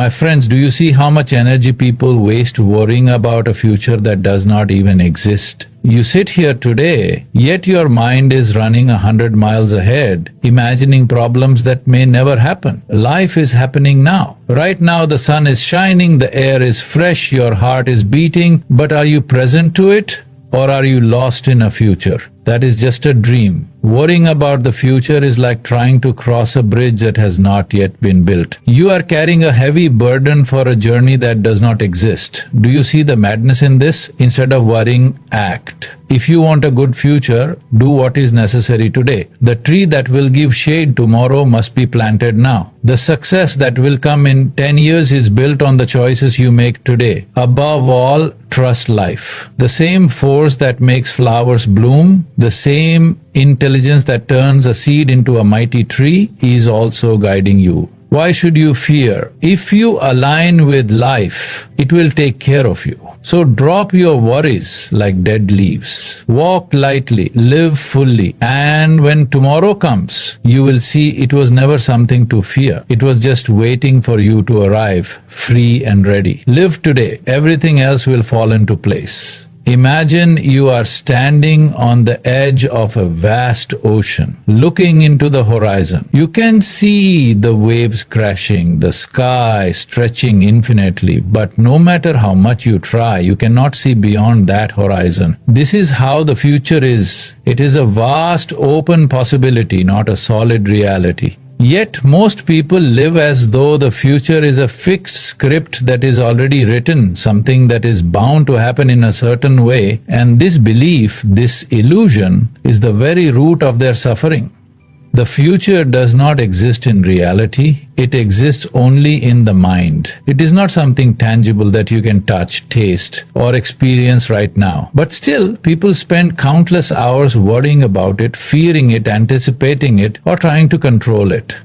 My friends, do you see how much energy people waste worrying about a future that does not even exist? You sit here today, yet your mind is running 100 miles ahead, imagining problems that may never happen. Life is happening now. Right now the sun is shining, the air is fresh, your heart is beating, but are you present to it? Or are you lost in a future that is just a dream? Worrying about the future is like trying to cross a bridge that has not yet been built. You are carrying a heavy burden for a journey that does not exist. Do you see the madness in this? Instead of worrying, act. If you want a good future, do what is necessary today. The tree that will give shade tomorrow must be planted now. The success that will come in 10 years is built on the choices you make today. Above all, trust life. The same force that makes flowers bloom, the same intelligence that turns a seed into a mighty tree is also guiding you. Why should you fear? If you align with life, it will take care of you. So drop your worries like dead leaves. Walk lightly, live fully, and when tomorrow comes, you will see it was never something to fear. It was just waiting for you to arrive, free and ready. Live today. Everything else will fall into place. Imagine you are standing on the edge of a vast ocean, looking into the horizon. You can see the waves crashing, the sky stretching infinitely, but no matter how much you try, you cannot see beyond that horizon. This is how the future is. It is a vast open possibility, not a solid reality. Yet most people live as though the future is a fixed script that is already written, something that is bound to happen in a certain way, and this belief, this illusion, is the very root of their suffering. The future does not exist in reality, it exists only in the mind. It is not something tangible that you can touch, taste, or experience right now. But still, people spend countless hours worrying about it, fearing it, anticipating it, or trying to control it.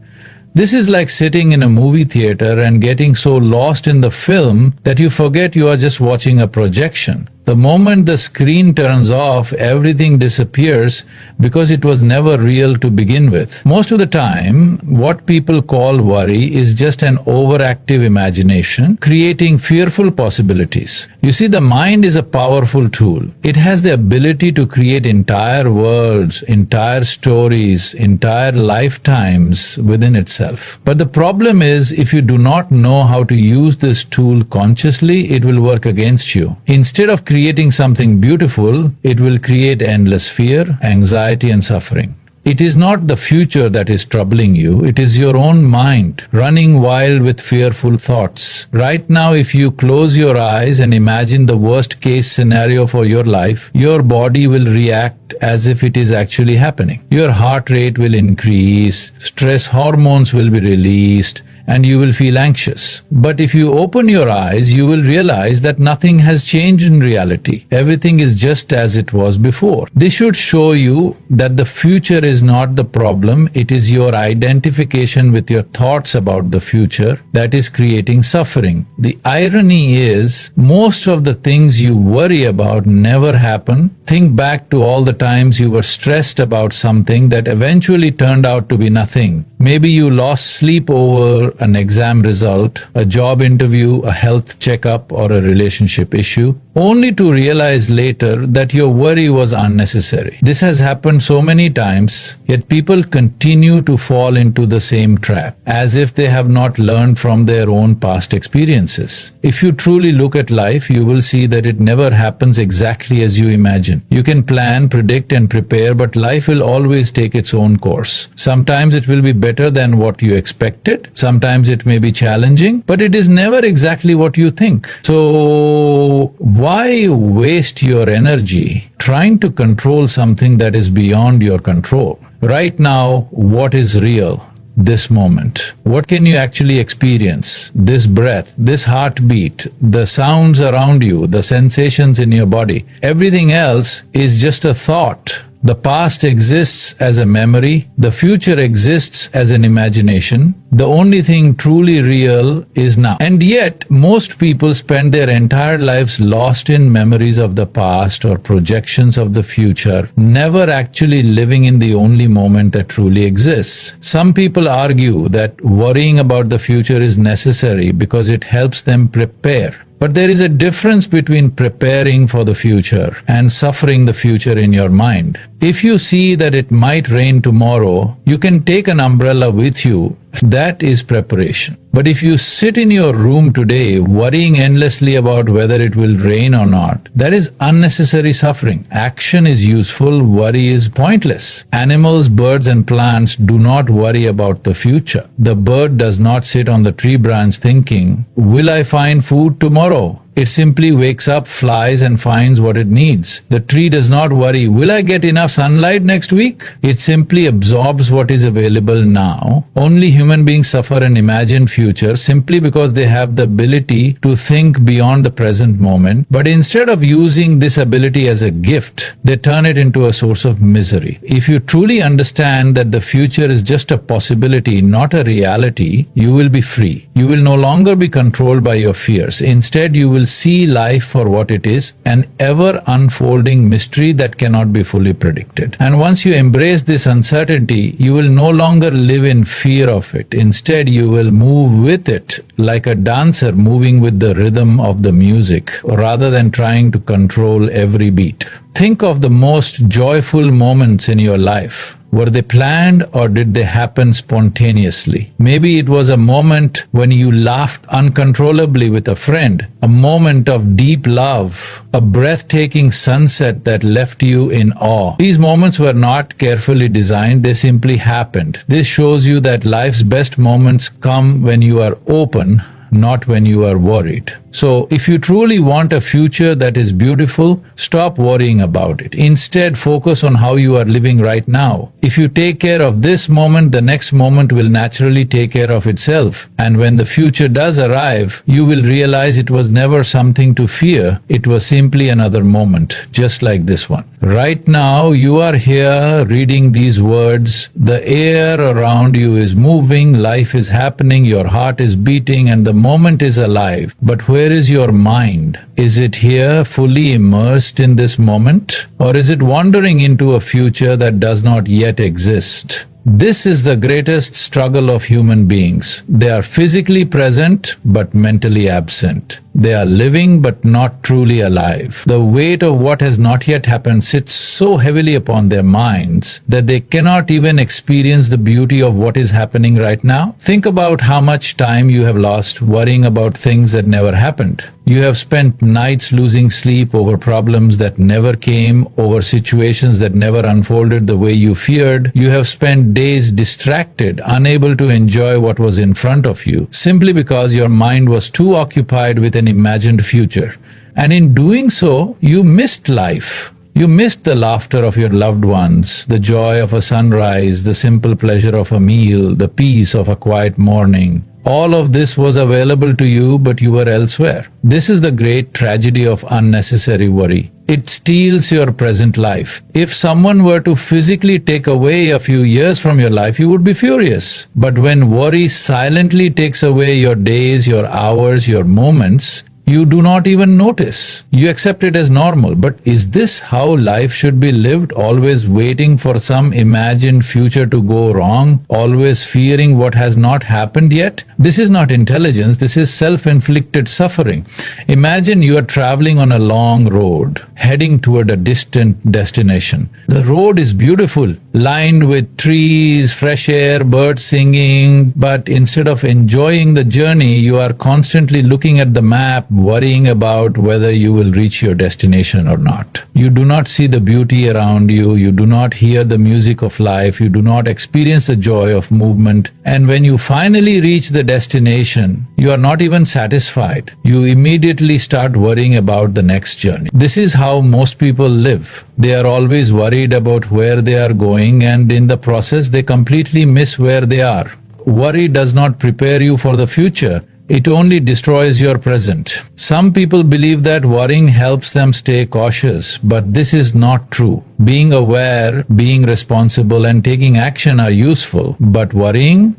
This is like sitting in a movie theater and getting so lost in the film that you forget you are just watching a projection. The moment the screen turns off, everything disappears because it was never real to begin with. Most of the time, what people call worry is just an overactive imagination, creating fearful possibilities. You see, the mind is a powerful tool. It has the ability to create entire worlds, entire stories, entire lifetimes within itself. But the problem is, if you do not know how to use this tool consciously, it will work against you. Instead of creating something beautiful, it will create endless fear, anxiety, and suffering. It is not the future that is troubling you, it is your own mind running wild with fearful thoughts. Right now, if you close your eyes and imagine the worst case scenario for your life, your body will react as if it is actually happening. Your heart rate will increase, stress hormones will be released, and you will feel anxious. But if you open your eyes, you will realize that nothing has changed in reality. Everything is just as it was before. This should show you that the future is not the problem, it is your identification with your thoughts about the future that is creating suffering. The irony is, most of the things you worry about never happen. Think back to all the times you were stressed about something that eventually turned out to be nothing. Maybe you lost sleep over an exam result, a job interview, a health checkup, or a relationship issue, only to realize later that your worry was unnecessary. This has happened so many times, yet people continue to fall into the same trap, as if they have not learned from their own past experiences. If you truly look at life, you will see that it never happens exactly as you imagine. You can plan, predict, and prepare, but life will always take its own course. Sometimes it will be better than what you expected, sometimes it may be challenging, but it is never exactly what you think. So, why waste your energy trying to control something that is beyond your control? Right now, what is real? This moment. What can you actually experience? This breath, this heartbeat, the sounds around you, the sensations in your body. Everything else is just a thought. The past exists as a memory, the future exists as an imagination, The only thing truly real is now. And yet, most people spend their entire lives lost in memories of the past or projections of the future, never actually living in the only moment that truly exists. Some people argue that worrying about the future is necessary because it helps them prepare. But there is a difference between preparing for the future and suffering the future in your mind. If you see that it might rain tomorrow, you can take an umbrella with you. That is preparation. But if you sit in your room today worrying endlessly about whether it will rain or not, that is unnecessary suffering. Action is useful, worry is pointless. Animals, birds and plants do not worry about the future. The bird does not sit on the tree branch thinking, will I find food tomorrow? It simply wakes up, flies and finds what it needs. The tree does not worry, will I get enough sunlight next week? It simply absorbs what is available now. Only human beings suffer an imagined future simply because they have the ability to think beyond the present moment. But instead of using this ability as a gift, they turn it into a source of misery. If you truly understand that the future is just a possibility, not a reality, you will be free. You will no longer be controlled by your fears. Instead, you will see life for what it is, an ever unfolding mystery that cannot be fully predicted. And once you embrace this uncertainty, you will no longer live in fear of it. Instead, you will move with it like a dancer moving with the rhythm of the music rather than trying to control every beat. Think of the most joyful moments in your life. Were they planned or did they happen spontaneously? Maybe it was a moment when you laughed uncontrollably with a friend, a moment of deep love, a breathtaking sunset that left you in awe. These moments were not carefully designed, they simply happened. This shows you that life's best moments come when you are open, not when you are worried. So, if you truly want a future that is beautiful, stop worrying about it. Instead, focus on how you are living right now. If you take care of this moment, the next moment will naturally take care of itself. And when the future does arrive, you will realize it was never something to fear. It was simply another moment, just like this one. Right now, you are here reading these words. The air around you is moving, life is happening, your heart is beating, and the moment is alive. But where is your mind? Is it here fully immersed in this moment? Or is it wandering into a future that does not yet exist? This is the greatest struggle of human beings. They are physically present but mentally absent. They are living but not truly alive. The weight of what has not yet happened sits so heavily upon their minds that they cannot even experience the beauty of what is happening right now. Think about how much time you have lost worrying about things that never happened. You have spent nights losing sleep over problems that never came, over situations that never unfolded the way you feared. You have spent days distracted, unable to enjoy what was in front of you, simply because your mind was too occupied with an imagined future. And in doing so, you missed life. You missed the laughter of your loved ones, the joy of a sunrise, the simple pleasure of a meal, the peace of a quiet morning. All of this was available to you, but you were elsewhere. This is the great tragedy of unnecessary worry. It steals your present life. If someone were to physically take away a few years from your life, you would be furious. But when worry silently takes away your days, your hours, your moments, you do not even notice. You accept it as normal. But is this how life should be lived? Always waiting for some imagined future to go wrong? Always fearing what has not happened yet? This is not intelligence. This is self-inflicted suffering. Imagine you are traveling on a long road, heading toward a distant destination. The road is beautiful, lined with trees, fresh air, birds singing. But instead of enjoying the journey, you are constantly looking at the map, worrying about whether you will reach your destination or not. You do not see the beauty around you. You do not hear the music of life. You do not experience the joy of movement. And when you finally reach the destination, you are not even satisfied. You immediately start worrying about the next journey. This is how most people live. They are always worried about where they are going, and in the process, they completely miss where they are. Worry does not prepare you for the future. It only destroys your present. Some people believe that worrying helps them stay cautious, but this is not true. Being aware, being responsible, and taking action are useful, but worrying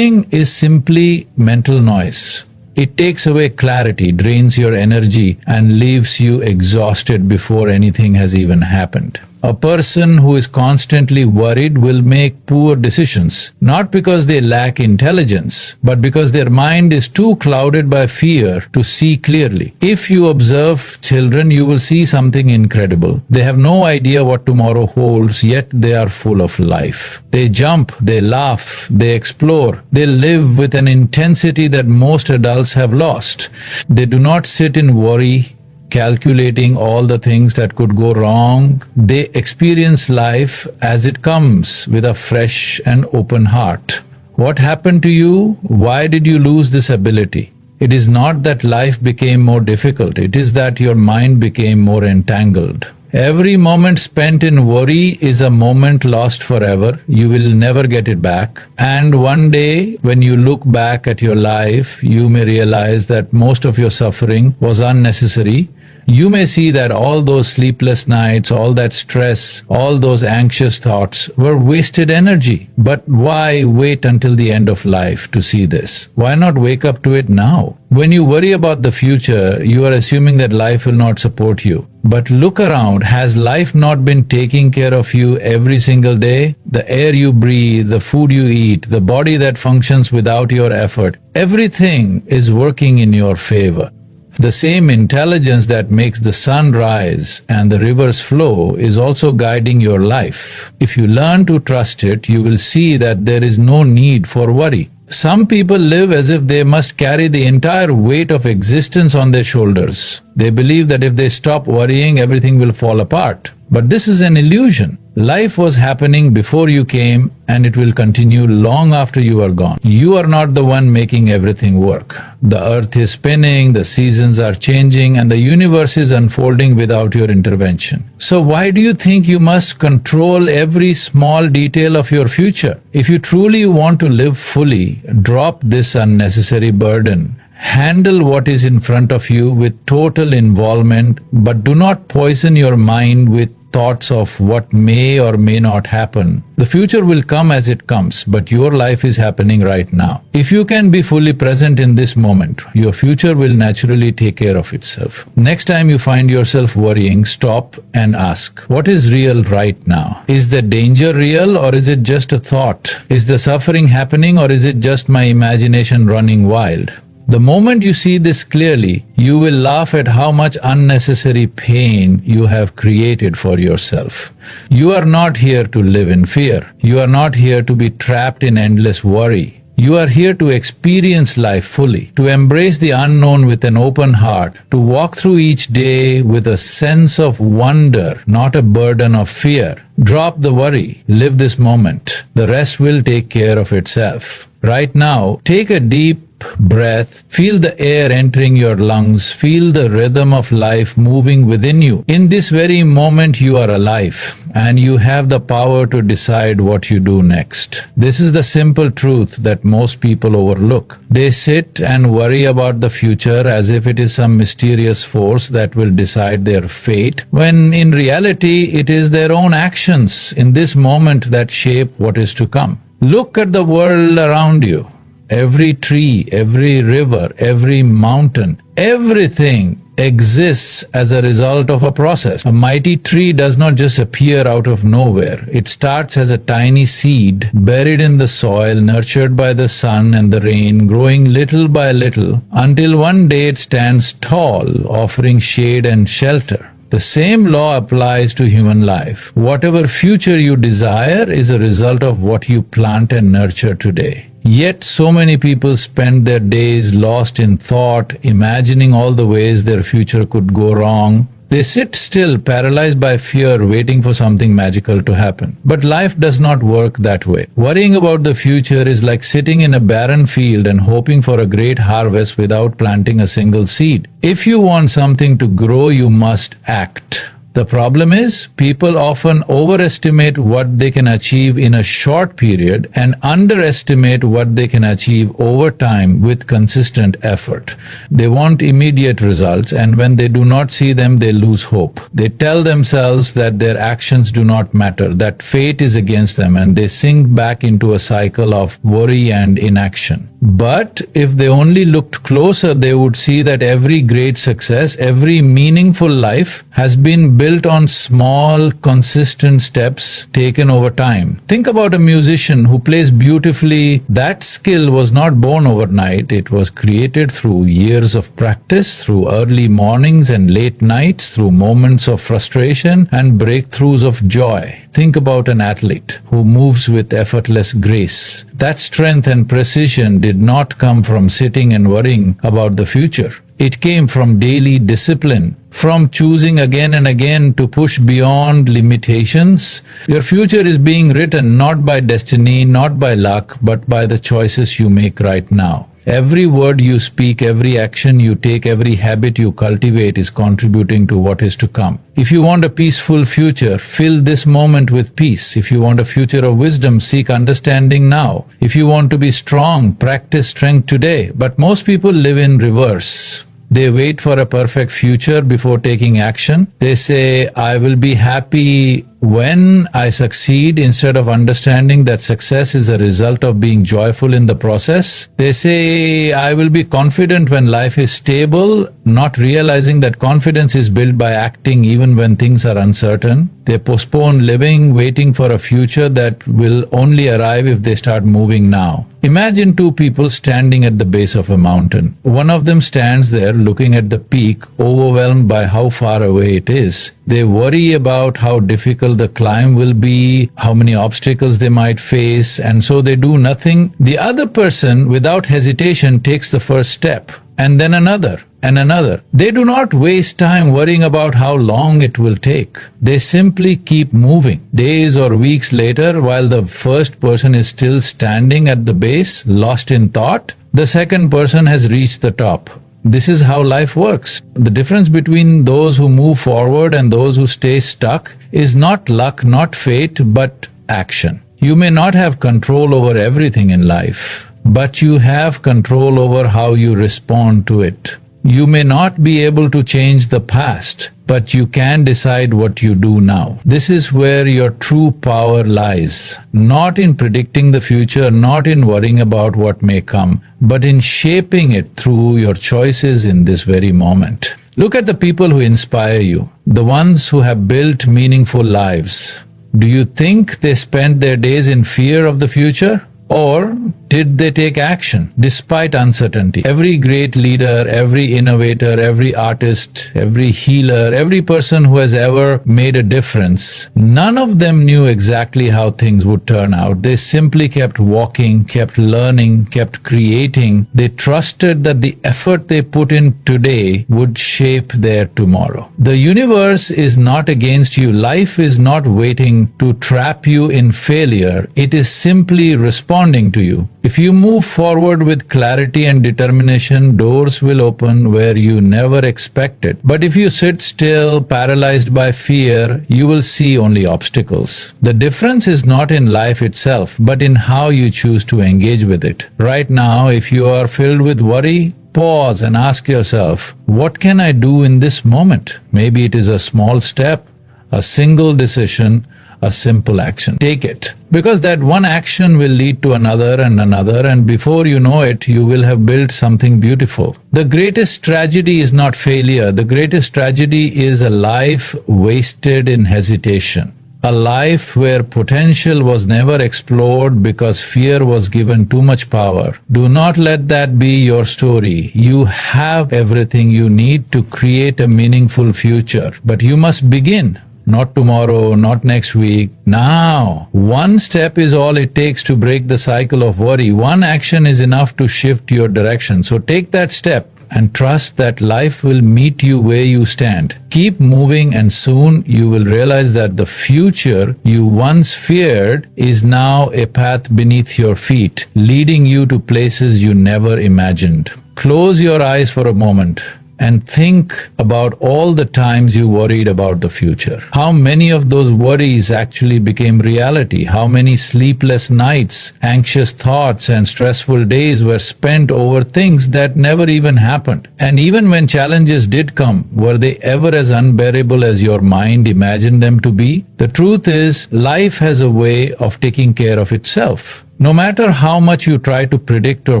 is simply mental noise. It takes away clarity, drains your energy, and leaves you exhausted before anything has even happened. A person who is constantly worried will make poor decisions, not because they lack intelligence, but because their mind is too clouded by fear to see clearly. If you observe children, you will see something incredible. They have no idea what tomorrow holds, yet they are full of life. They jump, they laugh, they explore, they live with an intensity that most adults have lost. They do not sit in worry, calculating all the things that could go wrong. They experience life as it comes with a fresh and open heart. What happened to you? Why did you lose this ability? It is not that life became more difficult. It is that your mind became more entangled. Every moment spent in worry is a moment lost forever. You will never get it back. And one day, when you look back at your life, you may realize that most of your suffering was unnecessary. You may see that all those sleepless nights, all that stress, all those anxious thoughts were wasted energy. But why wait until the end of life to see this? Why not wake up to it now? When you worry about the future, you are assuming that life will not support you. But look around. Has life not been taking care of you every single day? The air you breathe, the food you eat, the body that functions without your effort, everything is working in your favor. The same intelligence that makes the sun rise and the rivers flow is also guiding your life. If you learn to trust it, you will see that there is no need for worry. Some people live as if they must carry the entire weight of existence on their shoulders. They believe that if they stop worrying, everything will fall apart. But this is an illusion. Life was happening before you came, and it will continue long after you are gone. You are not the one making everything work. The earth is spinning, the seasons are changing, and the universe is unfolding without your intervention. So why do you think you must control every small detail of your future? If you truly want to live fully, drop this unnecessary burden. Handle what is in front of you with total involvement, but do not poison your mind with thoughts of what may or may not happen. The future will come as it comes, but your life is happening right now. If you can be fully present in this moment, your future will naturally take care of itself. Next time you find yourself worrying, stop and ask, what is real right now? Is the danger real, or is it just a thought? Is the suffering happening, or is it just my imagination running wild? The moment you see this clearly, you will laugh at how much unnecessary pain you have created for yourself. You are not here to live in fear. You are not here to be trapped in endless worry. You are here to experience life fully, to embrace the unknown with an open heart, to walk through each day with a sense of wonder, not a burden of fear. Drop the worry. Live this moment. The rest will take care of itself. Right now, take a deep breath, feel the air entering your lungs, feel the rhythm of life moving within you. In this very moment, you are alive, and you have the power to decide what you do next. This is the simple truth that most people overlook. They sit and worry about the future as if it is some mysterious force that will decide their fate, when in reality, it is their own actions in this moment that shape what is to come. Look at the world around you. Every tree, every river, every mountain, everything exists as a result of a process. A mighty tree does not just appear out of nowhere. It starts as a tiny seed buried in the soil, nurtured by the sun and the rain, growing little by little until one day it stands tall, offering shade and shelter. The same law applies to human life. Whatever future you desire is a result of what you plant and nurture today. Yet so many people spend their days lost in thought, imagining all the ways their future could go wrong. They sit still, paralyzed by fear, waiting for something magical to happen. But life does not work that way. Worrying about the future is like sitting in a barren field and hoping for a great harvest without planting a single seed. If you want something to grow, you must act. The problem is, people often overestimate what they can achieve in a short period and underestimate what they can achieve over time with consistent effort. They want immediate results, and when they do not see them, they lose hope. They tell themselves that their actions do not matter, that fate is against them, and they sink back into a cycle of worry and inaction. But if they only looked closer, they would see that every great success, every meaningful life has been built on small, consistent steps taken over time. Think about a musician who plays beautifully. That skill was not born overnight. It was created through years of practice, through early mornings and late nights, through moments of frustration and breakthroughs of joy. Think about an athlete who moves with effortless grace. That strength and precision did not come from sitting and worrying about the future. It came from daily discipline, from choosing again and again to push beyond limitations. Your future is being written not by destiny, not by luck, but by the choices you make right now. Every word you speak, every action you take, every habit you cultivate is contributing to what is to come. If you want a peaceful future, fill this moment with peace. If you want a future of wisdom, seek understanding now. If you want to be strong, practice strength today. But most people live in reverse. They wait for a perfect future before taking action. They say, I will be happy when I succeed, instead of understanding that success is a result of being joyful in the process. They say, I will be confident when life is stable, not realizing that confidence is built by acting even when things are uncertain. They postpone living, waiting for a future that will only arrive if they start moving now. Imagine two people standing at the base of a mountain. One of them stands there looking at the peak, overwhelmed by how far away it is. They worry about how difficult the climb will be, how many obstacles they might face, and so they do nothing. The other person, without hesitation, takes the first step, and then another, and another. They do not waste time worrying about how long it will take. They simply keep moving. Days or weeks later, while the first person is still standing at the base, lost in thought, the second person has reached the top. This is how life works. The difference between those who move forward and those who stay stuck is not luck, not fate, but action. You may not have control over everything in life, but you have control over how you respond to it. You may not be able to change the past, but you can decide what you do now. This is where your true power lies. Not in predicting the future, not in worrying about what may come, but in shaping it through your choices in this very moment. Look at the people who inspire you, the ones who have built meaningful lives. Do you think they spent their days in fear of the future? Or did they take action despite uncertainty? Every great leader, every innovator, every artist, every healer, every person who has ever made a difference, none of them knew exactly how things would turn out. They simply kept walking, kept learning, kept creating. They trusted that the effort they put in today would shape their tomorrow. The universe is not against you. Life is not waiting to trap you in failure. It is simply responding to you. If you move forward with clarity and determination, doors will open where you never expected. But if you sit still, paralyzed by fear, you will see only obstacles. The difference is not in life itself, but in how you choose to engage with it. Right now, if you are filled with worry, pause and ask yourself, what can I do in this moment? Maybe it is a small step, a single decision, a simple action. Take it. Because that one action will lead to another, and before you know it, you will have built something beautiful. The greatest tragedy is not failure. The greatest tragedy is a life wasted in hesitation. A life where potential was never explored because fear was given too much power. Do not let that be your story. You have everything you need to create a meaningful future, but you must begin. Not tomorrow, not next week, now. One step is all it takes to break the cycle of worry. One action is enough to shift your direction. So take that step and trust that life will meet you where you stand. Keep moving, and soon you will realize that the future you once feared is now a path beneath your feet, leading you to places you never imagined. Close your eyes for a moment. and think about all the times you worried about the future. How many of those worries actually became reality? How many sleepless nights, anxious thoughts, and stressful days were spent over things that never even happened? And even when challenges did come, were they ever as unbearable as your mind imagined them to be? The truth is, life has a way of taking care of itself. No matter how much you try to predict or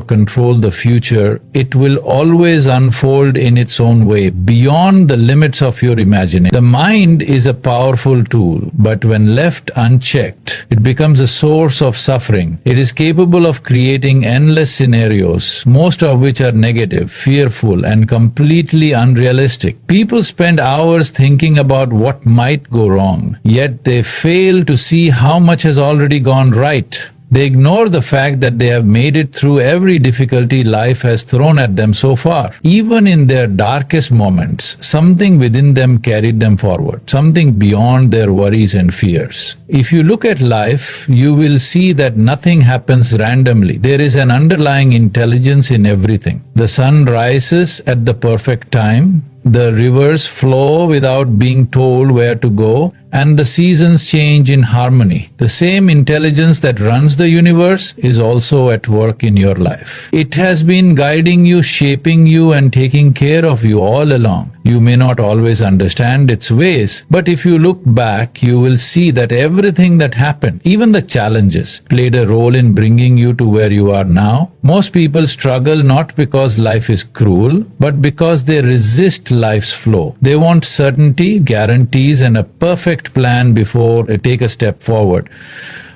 control the future, it will always unfold in its own way, beyond the limits of your imagination. The mind is a powerful tool, but when left unchecked, it becomes a source of suffering. It is capable of creating endless scenarios, most of which are negative, fearful, and completely unrealistic. People spend hours thinking about what might go wrong, yet they fail to see how much has already gone right. They ignore the fact that they have made it through every difficulty life has thrown at them so far. Even in their darkest moments, something within them carried them forward, something beyond their worries and fears. If you look at life, you will see that nothing happens randomly. There is an underlying intelligence in everything. The sun rises at the perfect time, the rivers flow without being told where to go, and the seasons change in harmony. The same intelligence that runs the universe is also at work in your life. It has been guiding you, shaping you, and taking care of you all along. You may not always understand its ways, but if you look back, you will see that everything that happened, even the challenges, played a role in bringing you to where you are now. Most people struggle not because life is cruel, but because they resist life's flow. They want certainty, guarantees, and a perfect plan before they take a step forward.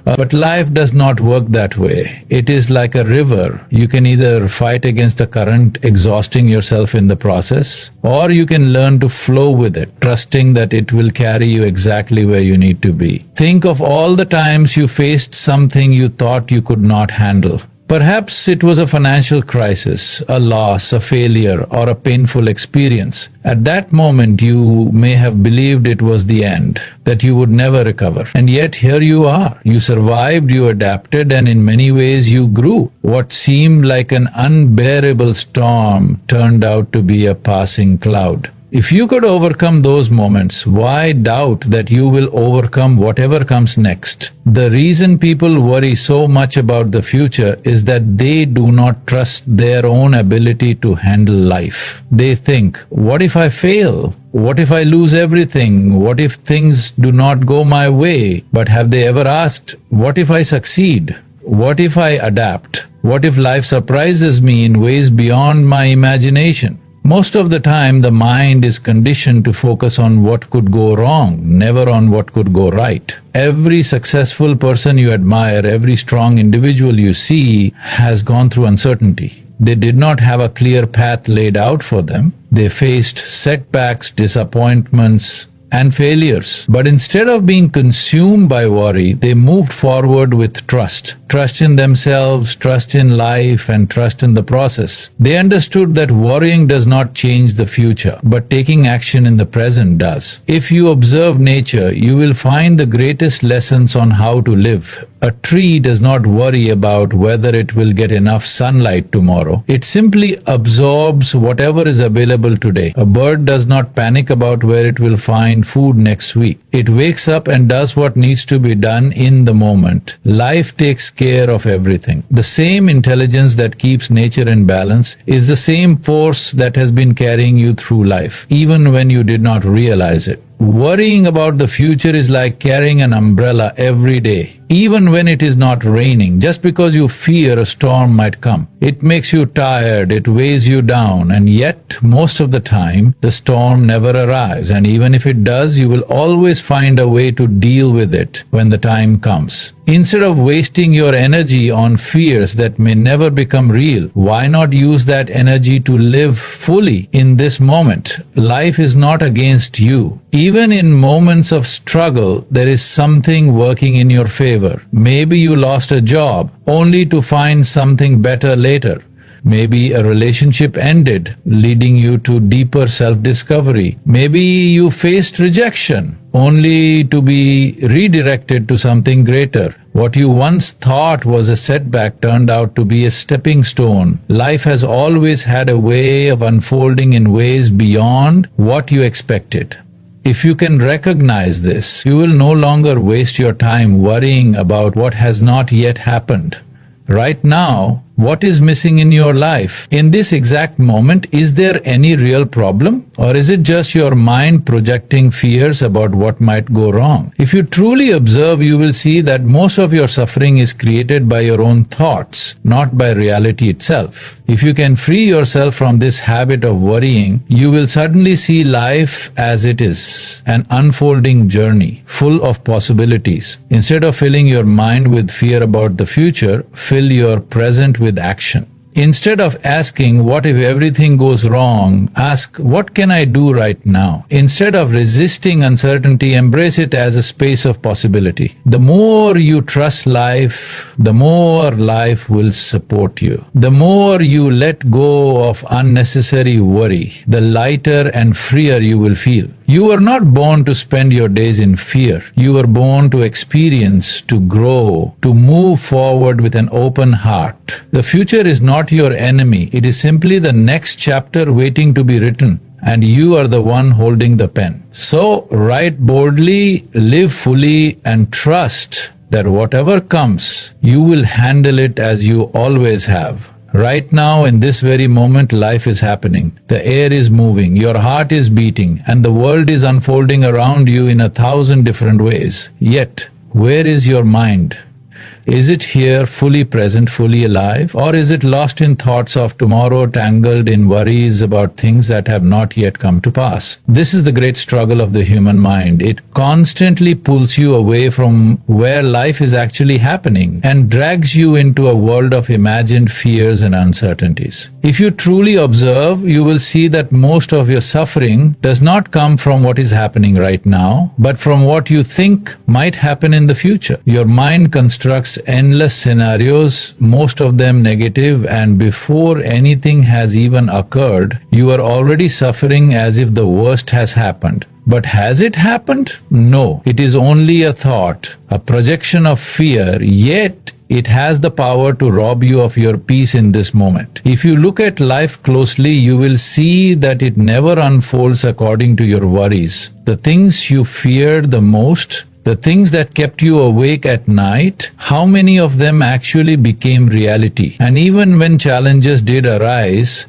But life does not work that way. It is like a river. You can either fight against the current, exhausting yourself in the process, or you can learn to flow with it, trusting that it will carry you exactly where you need to be. Think of all the times you faced something you thought you could not handle. Perhaps it was a financial crisis, a loss, a failure, or a painful experience. At that moment, you may have believed it was the end, that you would never recover. And yet here you are. You survived, you adapted, and in many ways you grew. What seemed like an unbearable storm turned out to be a passing cloud. If you could overcome those moments, why doubt that you will overcome whatever comes next? The reason people worry so much about the future is that they do not trust their own ability to handle life. They think, what if I fail? What if I lose everything? What if things do not go my way? But have they ever asked, what if I succeed? What if I adapt? What if life surprises me in ways beyond my imagination? Most of the time, the mind is conditioned to focus on what could go wrong, never on what could go right. Every successful person you admire, every strong individual you see has gone through uncertainty. They did not have a clear path laid out for them. They faced setbacks, disappointments, and failures. But instead of being consumed by worry, they moved forward with trust. Trust in themselves, trust in life, and trust in the process. They understood that worrying does not change the future, but taking action in the present does. If you observe nature, you will find the greatest lessons on how to live. A tree does not worry about whether it will get enough sunlight tomorrow. It simply absorbs whatever is available today. A bird does not panic about where it will find food next week. It wakes up and does what needs to be done in the moment. Life takes care of everything. The same intelligence that keeps nature in balance is the same force that has been carrying you through life, even when you did not realize it. Worrying about the future is like carrying an umbrella every day, even when it is not raining, just because you fear a storm might come. It makes you tired, it weighs you down, and yet, most of the time, the storm never arrives, and even if it does, you will always find a way to deal with it when the time comes. Instead of wasting your energy on fears that may never become real, why not use that energy to live fully in this moment? Life is not against you. Even in moments of struggle, there is something working in your favor. Maybe you lost a job, only to find something better later. Maybe a relationship ended, leading you to deeper self-discovery. Maybe you faced rejection, only to be redirected to something greater. What you once thought was a setback turned out to be a stepping stone. Life has always had a way of unfolding in ways beyond what you expected. If you can recognize this, you will no longer waste your time worrying about what has not yet happened. Right now, what is missing in your life? In this exact moment, is there any real problem? Or is it just your mind projecting fears about what might go wrong? If you truly observe, you will see that most of your suffering is created by your own thoughts, not by reality itself. If you can free yourself from this habit of worrying, you will suddenly see life as it is, an unfolding journey, full of possibilities. Instead of filling your mind with fear about the future, fill your present with action. Instead of asking, what if everything goes wrong, ask, what can I do right now? Instead of resisting uncertainty, embrace it as a space of possibility. The more you trust life, the more life will support you. The more you let go of unnecessary worry, the lighter and freer you will feel. You were not born to spend your days in fear. You were born to experience, to grow, to move forward with an open heart. The future is not your enemy. It is simply the next chapter waiting to be written, and you are the one holding the pen. So write boldly, live fully, and trust that whatever comes, you will handle it as you always have. Right now, in this very moment, life is happening. The air is moving, your heart is beating, and the world is unfolding around you in 1,000 different ways. Yet, where is your mind? Is it here, fully present, fully alive? Or is it lost in thoughts of tomorrow, tangled in worries about things that have not yet come to pass? This is the great struggle of the human mind. It constantly pulls you away from where life is actually happening and drags you into a world of imagined fears and uncertainties. If you truly observe, you will see that most of your suffering does not come from what is happening right now, but from what you think might happen in the future. Your mind constructs endless scenarios, most of them negative, and before anything has even occurred, you are already suffering as if the worst has happened. But has it happened? No. It is only a thought, a projection of fear, yet it has the power to rob you of your peace in this moment. If you look at life closely, you will see that it never unfolds according to your worries. The things you feared the most, the things that kept you awake at night, how many of them actually became reality? And even when challenges did arise,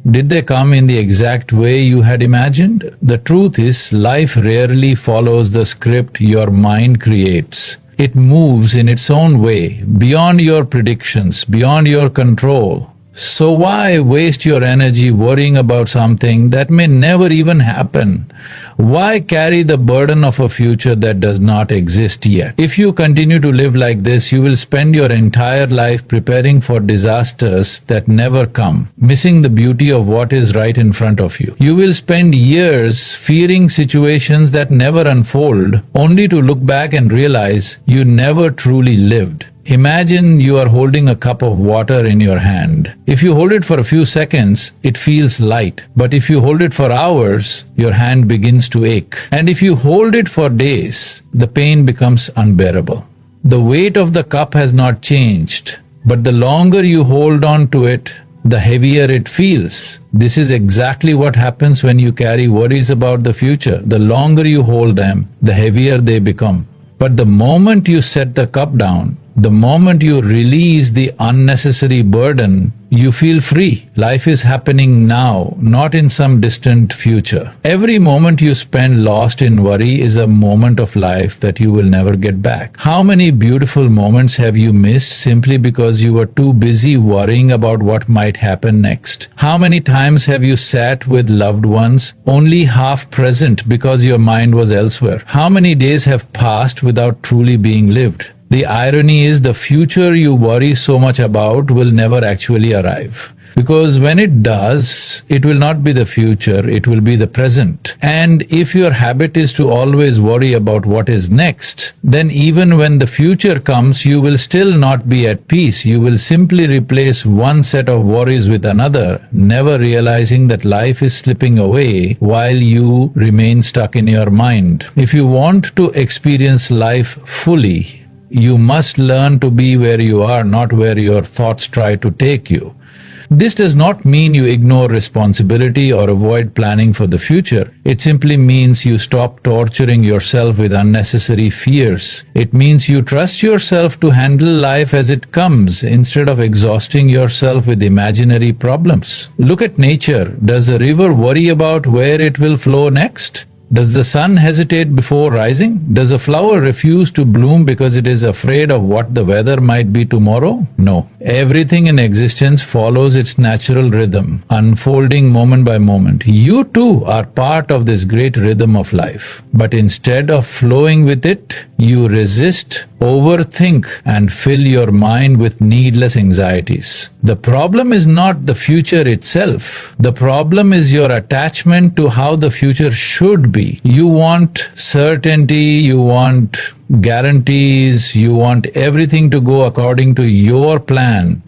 did they come in the exact way you had imagined? The truth is, life rarely follows the script your mind creates. It moves in its own way, beyond your predictions, beyond your control. So why waste your energy worrying about something that may never even happen? Why carry the burden of a future that does not exist yet? If you continue to live like this, you will spend your entire life preparing for disasters that never come, missing the beauty of what is right in front of you. You will spend years fearing situations that never unfold, only to look back and realize you never truly lived. Imagine you are holding a cup of water in your hand. If you hold it for a few seconds, it feels light. But if you hold it for hours, your hand begins to ache. And if you hold it for days, the pain becomes unbearable. The weight of the cup has not changed, but the longer you hold on to it, the heavier it feels. This is exactly what happens when you carry worries about the future. The longer you hold them, the heavier they become. But the moment you set the cup down, the moment you release the unnecessary burden, you feel free. Life is happening now, not in some distant future. Every moment you spend lost in worry is a moment of life that you will never get back. How many beautiful moments have you missed simply because you were too busy worrying about what might happen next? How many times have you sat with loved ones only half present because your mind was elsewhere? How many days have passed without truly being lived? The irony is the future you worry so much about will never actually arrive. Because when it does, it will not be the future, it will be the present. And if your habit is to always worry about what is next, then even when the future comes, you will still not be at peace. You will simply replace one set of worries with another, never realizing that life is slipping away while you remain stuck in your mind. If you want to experience life fully, you must learn to be where you are, not where your thoughts try to take you. This does not mean you ignore responsibility or avoid planning for the future. It simply means you stop torturing yourself with unnecessary fears. It means you trust yourself to handle life as it comes instead of exhausting yourself with imaginary problems. Look at nature. Does the river worry about where it will flow next? Does the sun hesitate before rising? Does a flower refuse to bloom because it is afraid of what the weather might be tomorrow? No. Everything in existence follows its natural rhythm, unfolding moment by moment. You too are part of this great rhythm of life. But instead of flowing with it, you resist, overthink, and fill your mind with needless anxieties. The problem is not the future itself. The problem is your attachment to how the future should be. You want certainty, you want guarantees, you want everything to go according to your plan.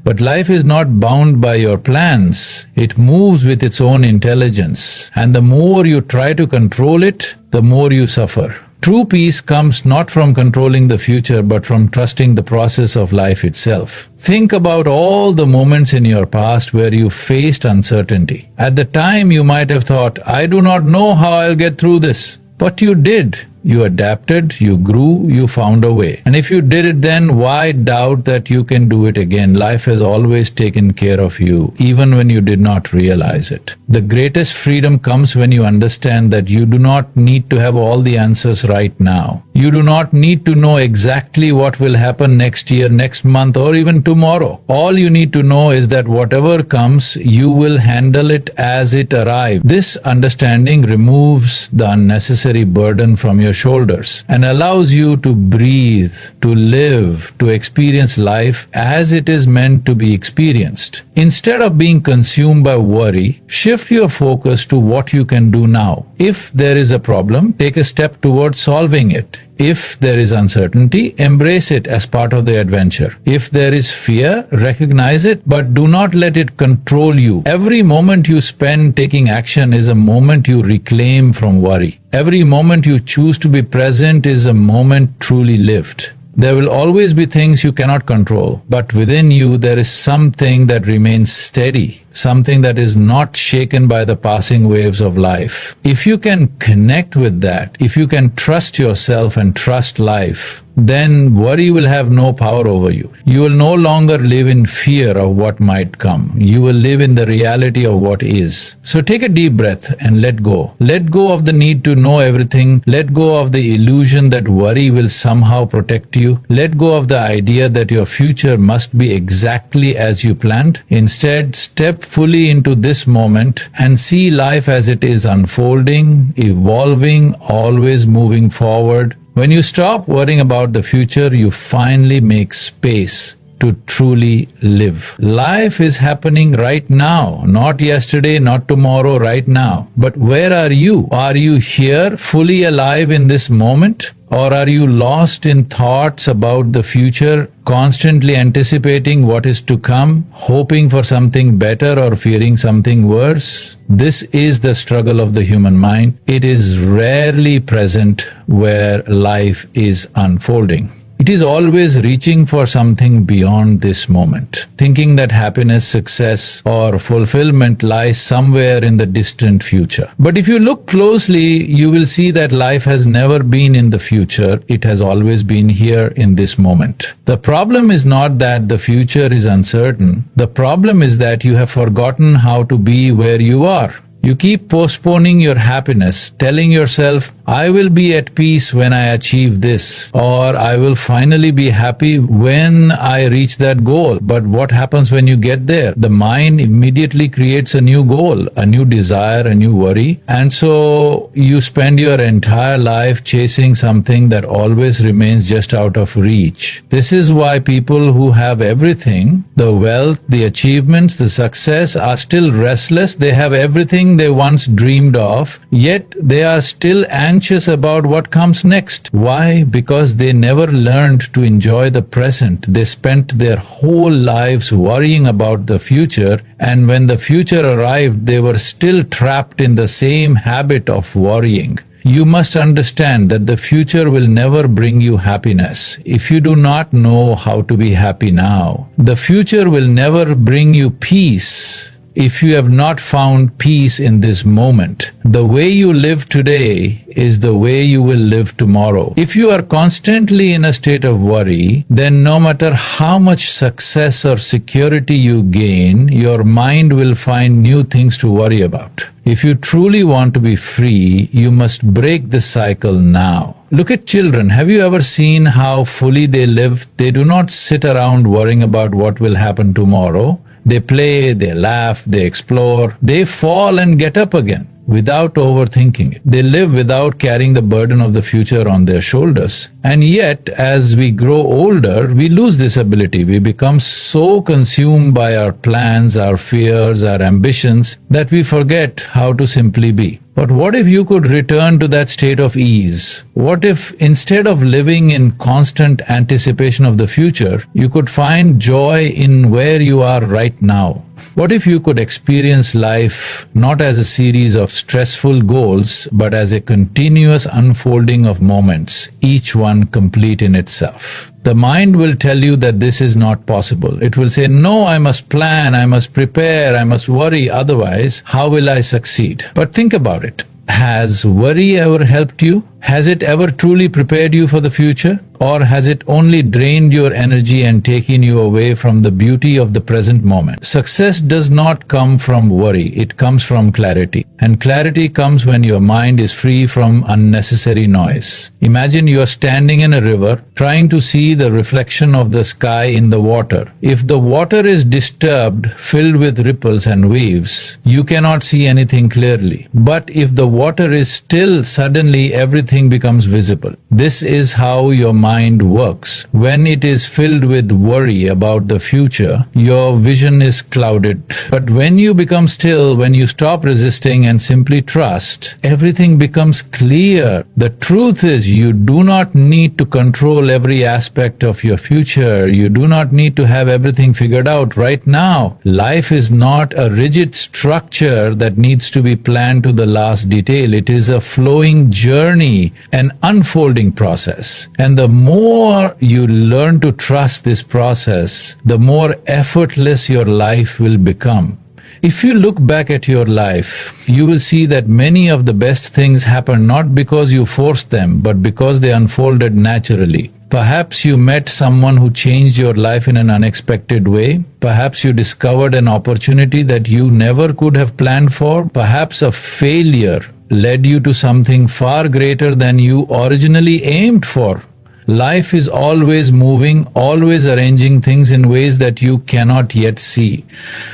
But life is not bound by your plans. It moves with its own intelligence. And the more you try to control it, the more you suffer. True peace comes not from controlling the future, but from trusting the process of life itself. Think about all the moments in your past where you faced uncertainty. At the time, you might have thought, I do not know how I'll get through this. But you did. You adapted, you grew, you found a way. And if you did it then, why doubt that you can do it again? Life has always taken care of you, even when you did not realize it. The greatest freedom comes when you understand that you do not need to have all the answers right now. You do not need to know exactly what will happen next year, next month, or even tomorrow. All you need to know is that whatever comes, you will handle it as it arrives. This understanding removes the unnecessary burden from your shoulders and allows you to breathe, to live, to experience life as it is meant to be experienced. Instead of being consumed by worry, shift your focus to what you can do now. If there is a problem, take a step towards solving it. If there is uncertainty, embrace it as part of the adventure. If there is fear, recognize it, but do not let it control you. Every moment you spend taking action is a moment you reclaim from worry. Every moment you choose to be present is a moment truly lived. There will always be things you cannot control, but within you there is something that remains steady, something that is not shaken by the passing waves of life. If you can connect with that, if you can trust yourself and trust life, then worry will have no power over you. You will no longer live in fear of what might come. You will live in the reality of what is. So take a deep breath and let go. Let go of the need to know everything. Let go of the illusion that worry will somehow protect you. Let go of the idea that your future must be exactly as you planned. Instead, step fully into this moment and see life as it is, unfolding, evolving, always moving forward. When you stop worrying about the future, you finally make space to truly live. Life is happening right now, not yesterday, not tomorrow, right now. But where are you? Are you here, fully alive in this moment? Or are you lost in thoughts about the future, constantly anticipating what is to come, hoping for something better or fearing something worse? This is the struggle of the human mind. It is rarely present where life is unfolding. It is always reaching for something beyond this moment, thinking that happiness, success, or fulfillment lies somewhere in the distant future. But if you look closely, you will see that life has never been in the future. It has always been here in this moment. The problem is not that the future is uncertain. The problem is that you have forgotten how to be where you are. You keep postponing your happiness, telling yourself, I will be at peace when I achieve this, or I will finally be happy when I reach that goal. But what happens when you get there? The mind immediately creates a new goal, a new desire, a new worry. And so you spend your entire life chasing something that always remains just out of reach. This is why people who have everything, the wealth, the achievements, the success, are still restless. They have everything they once dreamed of, yet they are still anxious about what comes next. Why? Because they never learned to enjoy the present. They spent their whole lives worrying about the future, and when the future arrived, they were still trapped in the same habit of worrying. You must understand that the future will never bring you happiness. If you do not know how to be happy now, the future will never bring you peace. If you have not found peace in this moment, the way you live today is the way you will live tomorrow. If you are constantly in a state of worry, then no matter how much success or security you gain, your mind will find new things to worry about. If you truly want to be free, you must break this cycle now. Look at children. Have you ever seen how fully they live? They do not sit around worrying about what will happen tomorrow. They play, they laugh, they explore, they fall and get up again without overthinking it. They live without carrying the burden of the future on their shoulders. And yet, as we grow older, we lose this ability. We become so consumed by our plans, our fears, our ambitions, that we forget how to simply be. But what if you could return to that state of ease? What if instead of living in constant anticipation of the future, you could find joy in where you are right now? What if you could experience life not as a series of stressful goals, but as a continuous unfolding of moments, each one complete in itself? The mind will tell you that this is not possible. It will say, no, I must plan, I must prepare, I must worry, otherwise, how will I succeed? But think about it. Has worry ever helped you? Has it ever truly prepared you for the future? Or has it only drained your energy and taken you away from the beauty of the present moment? Success does not come from worry, it comes from clarity. And clarity comes when your mind is free from unnecessary noise. Imagine you are standing in a river, trying to see the reflection of the sky in the water. If the water is disturbed, filled with ripples and waves, you cannot see anything clearly. But if the water is still, suddenly everything becomes visible. This is how your mind works. When it is filled with worry about the future, your vision is clouded. But when you become still, when you stop resisting and simply trust, everything becomes clear. The truth is, you do not need to control every aspect of your future. You do not need to have everything figured out right now. Life is not a rigid structure that needs to be planned to the last detail. It is a flowing journey, an unfolding process. And the more you learn to trust this process, the more effortless your life will become. If you look back at your life, you will see that many of the best things happen not because you forced them, but because they unfolded naturally. Perhaps you met someone who changed your life in an unexpected way. Perhaps you discovered an opportunity that you never could have planned for. Perhaps a failure led you to something far greater than you originally aimed for. Life is always moving, always arranging things in ways that you cannot yet see.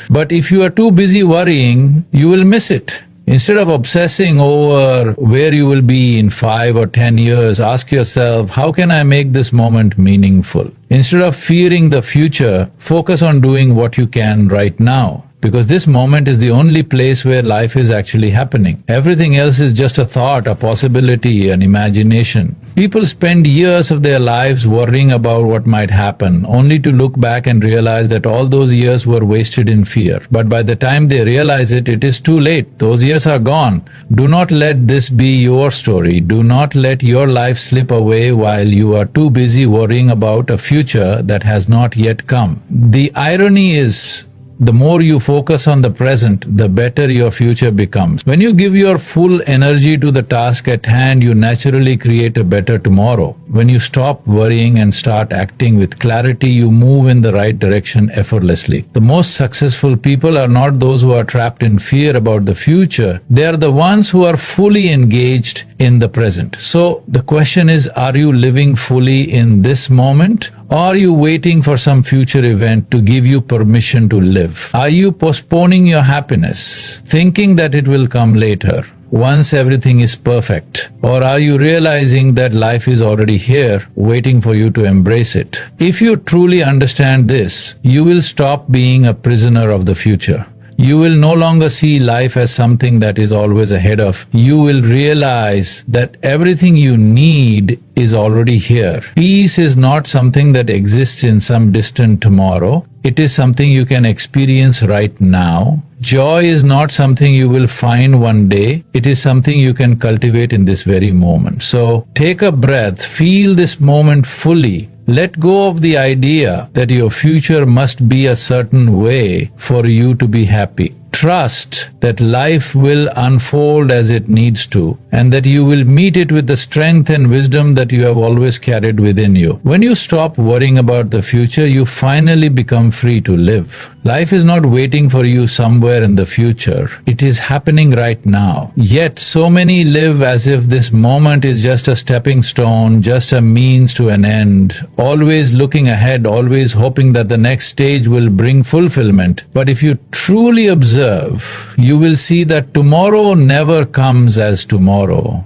But if you are too busy worrying, you will miss it. Instead of obsessing over where you will be in 5 or 10 years, ask yourself, how can I make this moment meaningful? Instead of fearing the future, focus on doing what you can right now. Because this moment is the only place where life is actually happening. Everything else is just a thought, a possibility, an imagination. People spend years of their lives worrying about what might happen, only to look back and realize that all those years were wasted in fear. But by the time they realize it, it is too late. Those years are gone. Do not let this be your story. Do not let your life slip away while you are too busy worrying about a future that has not yet come. The irony is, the more you focus on the present, the better your future becomes. When you give your full energy to the task at hand, you naturally create a better tomorrow. When you stop worrying and start acting with clarity, you move in the right direction effortlessly. The most successful people are not those who are trapped in fear about the future. They are the ones who are fully engaged in the present. So the question is, are you living fully in this moment? Or are you waiting for some future event to give you permission to live? Are you postponing your happiness, thinking that it will come later, once everything is perfect? Or are you realizing that life is already here, waiting for you to embrace it? If you truly understand this, you will stop being a prisoner of the future. You will no longer see life as something that is always ahead of. You will realize that everything you need is already here. Peace is not something that exists in some distant tomorrow. It is something you can experience right now. Joy is not something you will find one day. It is something you can cultivate in this very moment. So take a breath, feel this moment fully. Let go of the idea that your future must be a certain way for you to be happy. Trust that life will unfold as it needs to, and that you will meet it with the strength and wisdom that you have always carried within you. When you stop worrying about the future, you finally become free to live. Life is not waiting for you somewhere in the future. It is happening right now. Yet so many live as if this moment is just a stepping stone, just a means to an end, always looking ahead, always hoping that the next stage will bring fulfillment. But if you truly observe, you will see that tomorrow never comes as tomorrow.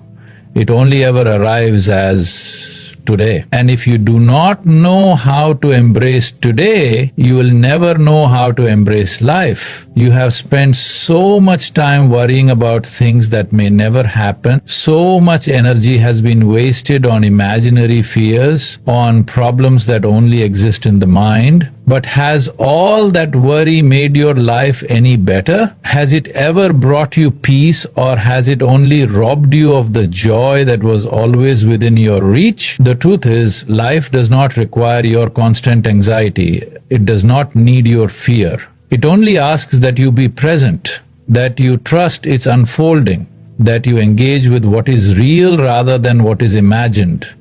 It only ever arrives as today. And if you do not know how to embrace today, you will never know how to embrace life. You have spent so much time worrying about things that may never happen. So much energy has been wasted on imaginary fears, on problems that only exist in the mind. But has all that worry made your life any better? Has it ever brought you peace, or has it only robbed you of the joy that was always within your reach? The truth is, life does not require your constant anxiety. It does not need your fear. It only asks that you be present, that you trust its unfolding, that you engage with what is real rather than what is imagined.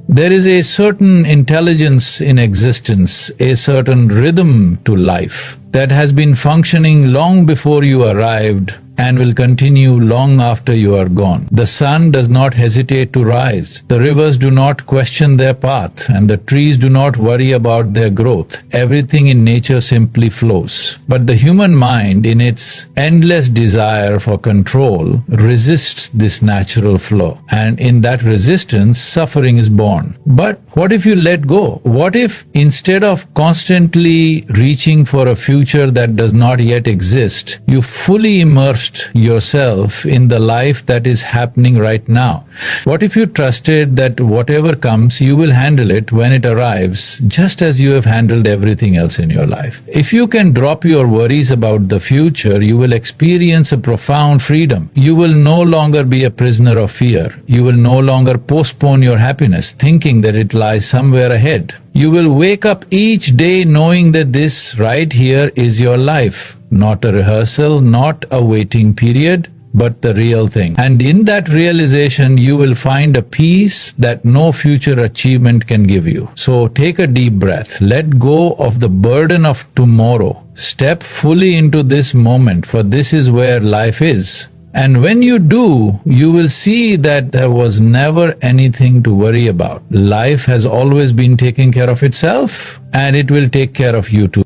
There is a certain intelligence in existence, a certain rhythm to life that has been functioning long before you arrived and will continue long after you are gone. The sun does not hesitate to rise. The rivers do not question their path, and the trees do not worry about their growth. Everything in nature simply flows. But the human mind, in its endless desire for control, resists this natural flow. And in that resistance, suffering is born. But what if you let go? What if instead of constantly reaching for a future that does not yet exist, you fully immersed yourself in the life that is happening right now? What if you trusted that whatever comes, you will handle it when it arrives, just as you have handled everything else in your life? If you can drop your worries about the future, you will experience a profound freedom. You will no longer be a prisoner of fear. You will no longer postpone your happiness, thinking that it lies somewhere ahead. You will wake up each day knowing that this right here is your life, not a rehearsal, not a waiting period, but the real thing. And in that realization, you will find a peace that no future achievement can give you. So take a deep breath. Let go of the burden of tomorrow. Step fully into this moment, for this is where life is. And when you do, you will see that there was never anything to worry about. Life has always been taking care of itself, and it will take care of you too.